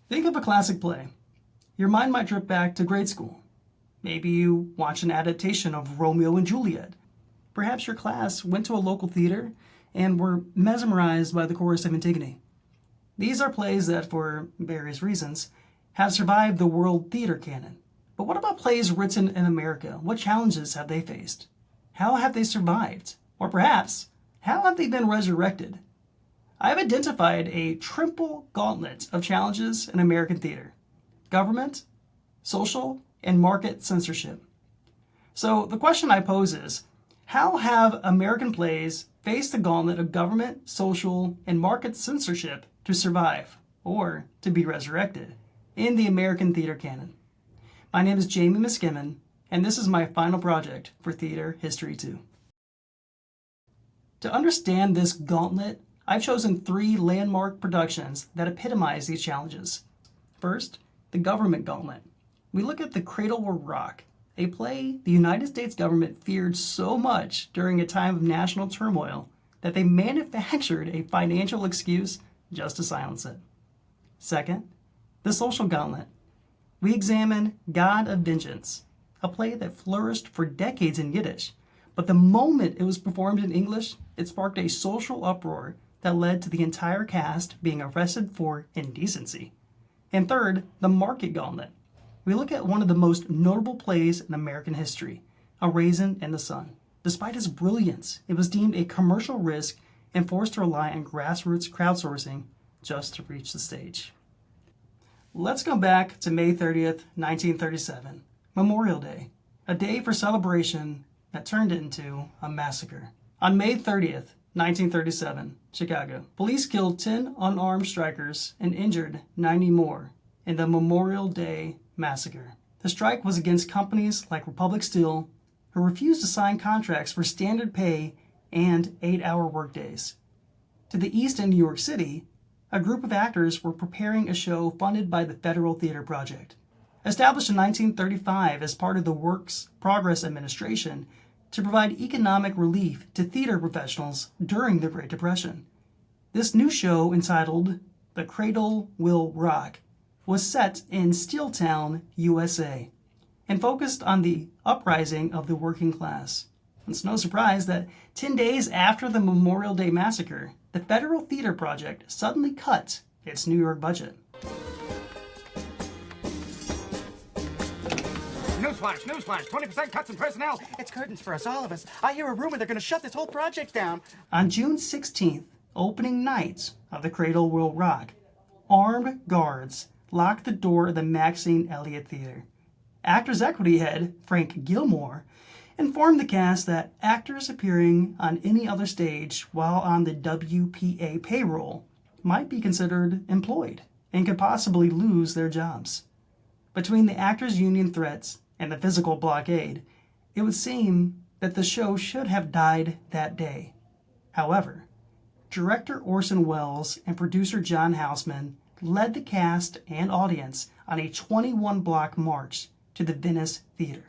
Think of a classic play. Your mind might drift back to grade school. Maybe you watch an adaptation of Romeo and Juliet. Perhaps your class went to a local theater and were mesmerized by the chorus of Antigone. These are plays that, for various reasons, have survived the world theater canon. But what about plays written in America? What challenges have they faced? How have they survived? Or perhaps, how have they been resurrected? I have identified a triple gauntlet of challenges in American theater: government, social, and market censorship. So the question I pose is, how have American plays faced the gauntlet of government, social, and market censorship to survive, or to be resurrected, in the American theater canon? My name is Jamie Miskimen, and this is my final project for Theater History 2. To understand this gauntlet, I've chosen 3 landmark productions that epitomize these challenges. First, the government gauntlet. We look at The Cradle Will Rock, a play the United States government feared so much during a time of national turmoil that they manufactured a financial excuse just to silence it. Second, the social gauntlet. We examine God of Vengeance, a play that flourished for decades in Yiddish, but the moment it was performed in English, it sparked a social uproar that led to the entire cast being arrested for indecency. And third, the market gauntlet. We look at one of the most notable plays in American history, A Raisin in the Sun. Despite its brilliance, it was deemed a commercial risk and forced to rely on grassroots crowdsourcing just to reach the stage. Let's go back to May 30th, 1937, Memorial Day, a day for celebration that turned into a massacre. On May 30th, 1937, Chicago, police killed 10 unarmed strikers and injured 90 more in the Memorial Day massacre. The strike was against companies like Republic Steel, who refused to sign contracts for standard pay and 8-hour workdays. To the east in New York City, a group of actors were preparing a show funded by the Federal Theater Project. Established in 1935 as part of the Works Progress Administration to provide economic relief to theater professionals during the Great Depression. This new show, entitled The Cradle Will Rock, was set in Steeltown, USA, and focused on the uprising of the working class. It's no surprise that 10 days after the Memorial Day massacre, the Federal Theater Project suddenly cut its New York budget. Newsflash, 20% cuts in personnel. It's curtains for us, all of us. I hear a rumor they're going to shut this whole project down. On June 16th, opening night of The Cradle Will Rock, armed guards locked the door of the Maxine Elliott Theater. Actors Equity head Frank Gilmore informed the cast that actors appearing on any other stage while on the WPA payroll might be considered employed and could possibly lose their jobs. Between the actors' union threats and the physical blockade, it would seem that the show should have died that day. However, director Orson Welles and producer John Houseman led the cast and audience on a 21-block march to the Venice Theater.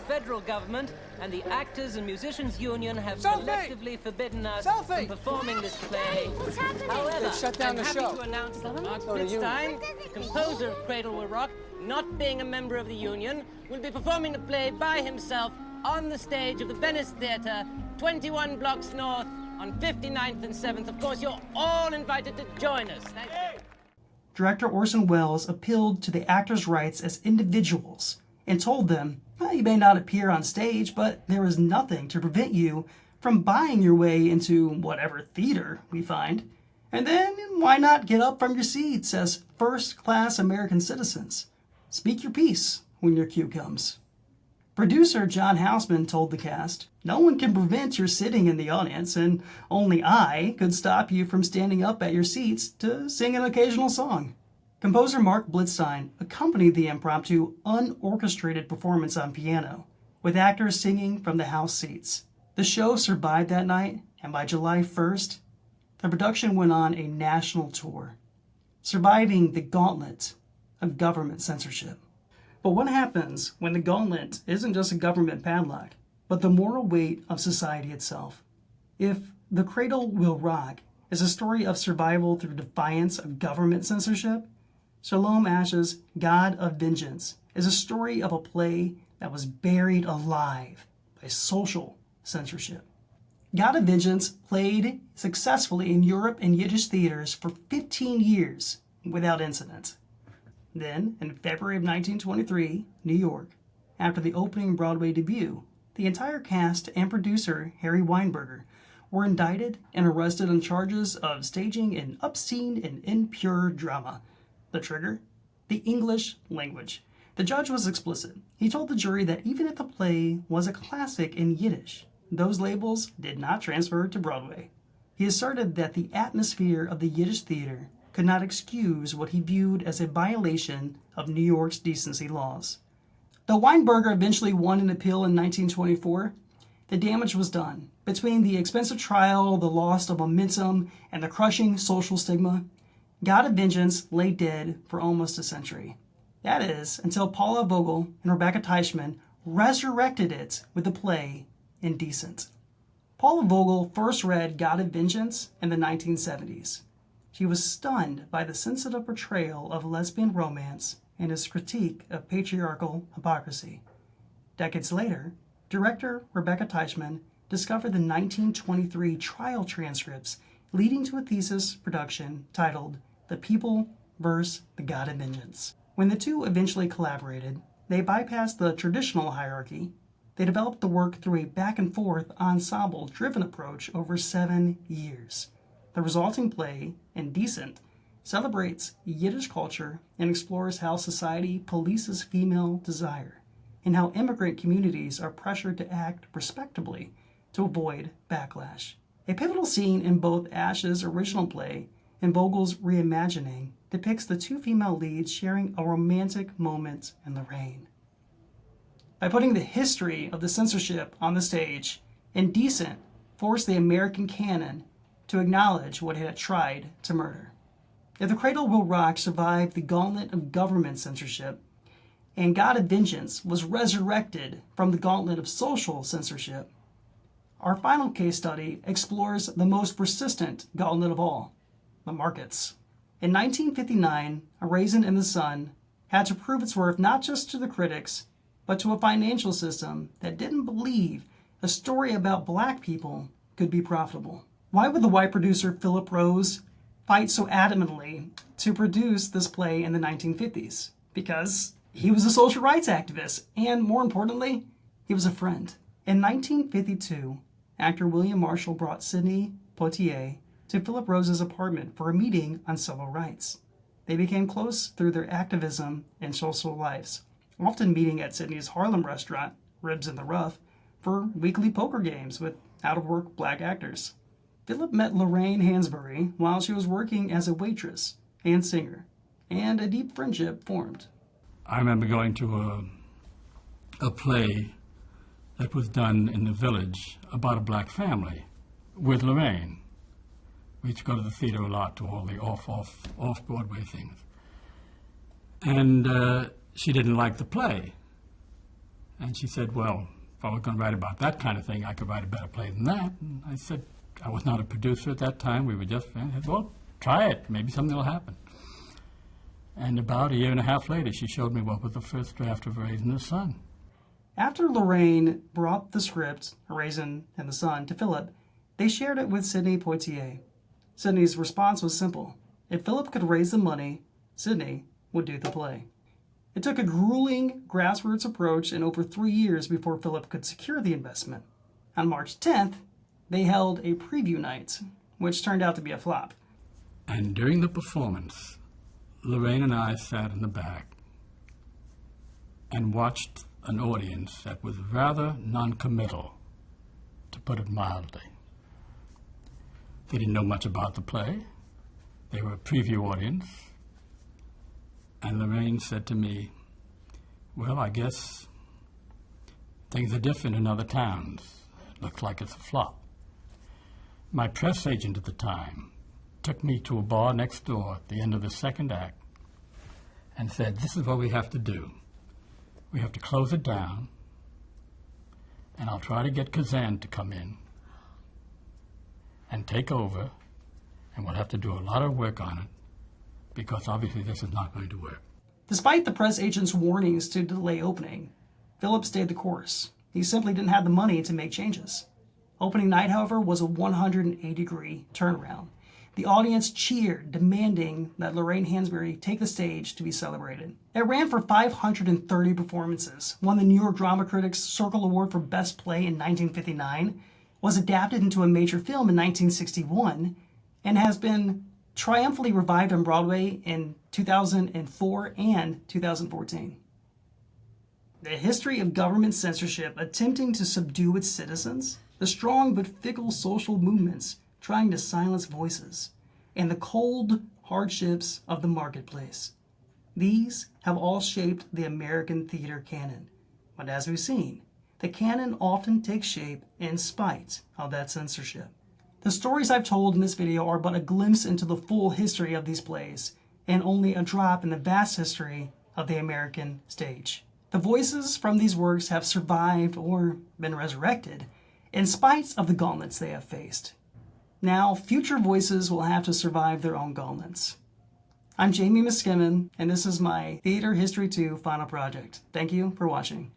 Federal government and the Actors and Musicians Union have collectively forbidden us from performing this play. What's happening? However, shut down I'm the happy show. to announce that Mark Blitzstein, composer of Cradle Will Rock, not being a member of the union, will be performing the play by himself on the stage of the Venice Theatre, 21 blocks north, on 59th and 7th. Of course, you're all invited to join us. Thank you. Director Orson Welles appealed to the actors' rights as individuals and told them, well, you may not appear on stage, but there is nothing to prevent you from buying your way into whatever theater we find. And then why not get up from your seats as first-class American citizens? Speak your piece when your cue comes. Producer John Houseman told the cast, no one can prevent your sitting in the audience, and only I could stop you from standing up at your seats to sing an occasional song. Composer Mark Blitzstein accompanied the impromptu, unorchestrated performance on piano, with actors singing from the house seats. The show survived that night, and by July 1st, the production went on a national tour, surviving the gauntlet of government censorship. But what happens when the gauntlet isn't just a government padlock, but the moral weight of society itself? If The Cradle Will Rock is a story of survival through defiance of government censorship, Shalom Ash's God of Vengeance is a story of a play that was buried alive by social censorship. God of Vengeance played successfully in Europe and Yiddish theaters for 15 years without incident. Then, in February of 1923, New York, after the opening Broadway debut, the entire cast and producer, Harry Weinberger, were indicted and arrested on charges of staging an obscene and impure drama. The trigger? The English language. The judge was explicit. He told the jury that even if the play was a classic in Yiddish, those labels did not transfer to Broadway. He asserted that the atmosphere of the Yiddish theater could not excuse what he viewed as a violation of New York's decency laws. Though Weinberger eventually won an appeal in 1924, the damage was done. Between the expensive trial, the loss of momentum, and the crushing social stigma, God of Vengeance lay dead for almost a century. That is, until Paula Vogel and Rebecca Teichman resurrected it with the play Indecent. Paula Vogel first read God of Vengeance in the 1970s. She was stunned by the sensitive portrayal of lesbian romance and his critique of patriarchal hypocrisy. Decades later, director Rebecca Teichman discovered the 1923 trial transcripts leading to a thesis production titled The People vs. the God of Vengeance. When the two eventually collaborated, they bypassed the traditional hierarchy. They developed the work through a back-and-forth ensemble-driven approach over 7 years. The resulting play, Indecent, celebrates Yiddish culture and explores how society polices female desire and how immigrant communities are pressured to act respectably to avoid backlash. A pivotal scene in both Ash's original play and Vogel's reimagining depicts the two female leads sharing a romantic moment in the rain. By putting the history of the censorship on the stage, Indecent forced the American canon to acknowledge what it had tried to murder. If the Cradle Will Rock survived the gauntlet of government censorship, and God of Vengeance was resurrected from the gauntlet of social censorship, our final case study explores the most persistent gauntlet of all, the markets. In 1959, A Raisin in the Sun had to prove its worth not just to the critics, but to a financial system that didn't believe a story about black people could be profitable. Why would the white producer Philip Rose fight so adamantly to produce this play in the 1950s? Because he was a social rights activist, and more importantly, he was a friend. In 1952, actor William Marshall brought Sidney Poitier to Philip Rose's apartment for a meeting on civil rights. They became close through their activism and social lives, often meeting at Sidney's Harlem restaurant, Ribs in the Rough, for weekly poker games with out-of-work black actors. Philip met Lorraine Hansberry while she was working as a waitress and singer, and a deep friendship formed. I remember going to a play that was done in the village about a black family with Lorraine. We used to go to the theater a lot to all the off-Broadway things. And she didn't like the play. And she said, well, if I was going to write about that kind of thing, I could write a better play than that. And I said, I was not a producer at that time. We were just friends. I said, well, try it. Maybe something will happen. And about a year and a half later, she showed me what was the first draft of Raisin in the Sun. After Lorraine brought the script, Raisin in the Sun, to Philip, they shared it with Sidney Poitier. Sidney's response was simple. If Philip could raise the money, Sidney would do the play. It took a grueling grassroots approach and over 3 years before Philip could secure the investment. On March 10th, they held a preview night, which turned out to be a flop. And during the performance, Lorraine and I sat in the back and watched an audience that was rather non-committal, to put it mildly. They didn't know much about the play. They were a preview audience. And Lorraine said to me, well, I guess things are different in other towns. It looks like it's a flop. My press agent at the time took me to a bar next door at the end of the second act and said, this is what we have to do. We have to close it down, and I'll try to get Kazan to come in and take over, and we'll have to do a lot of work on it, because obviously this is not going to work. Despite the press agent's warnings to delay opening, Philip stayed the course. He simply didn't have the money to make changes. Opening night, however, was a 180-degree turnaround. The audience cheered, demanding that Lorraine Hansberry take the stage to be celebrated. It ran for 530 performances, won the New York Drama Critics Circle Award for Best Play in 1959, was adapted into a major film in 1961, and has been triumphantly revived on Broadway in 2004 and 2014. The history of government censorship attempting to subdue its citizens, the strong but fickle social movements trying to silence voices, and the cold hardships of the marketplace. These have all shaped the American theater canon. But as we've seen, the canon often takes shape in spite of that censorship. The stories I've told in this video are but a glimpse into the full history of these plays, and only a drop in the vast history of the American stage. The voices from these works have survived or been resurrected in spite of the gauntlets they have faced. Now, future voices will have to survive their own gauntlets. I'm Jamie Miskimmin, and this is my Theater History 2 final project. Thank you for watching.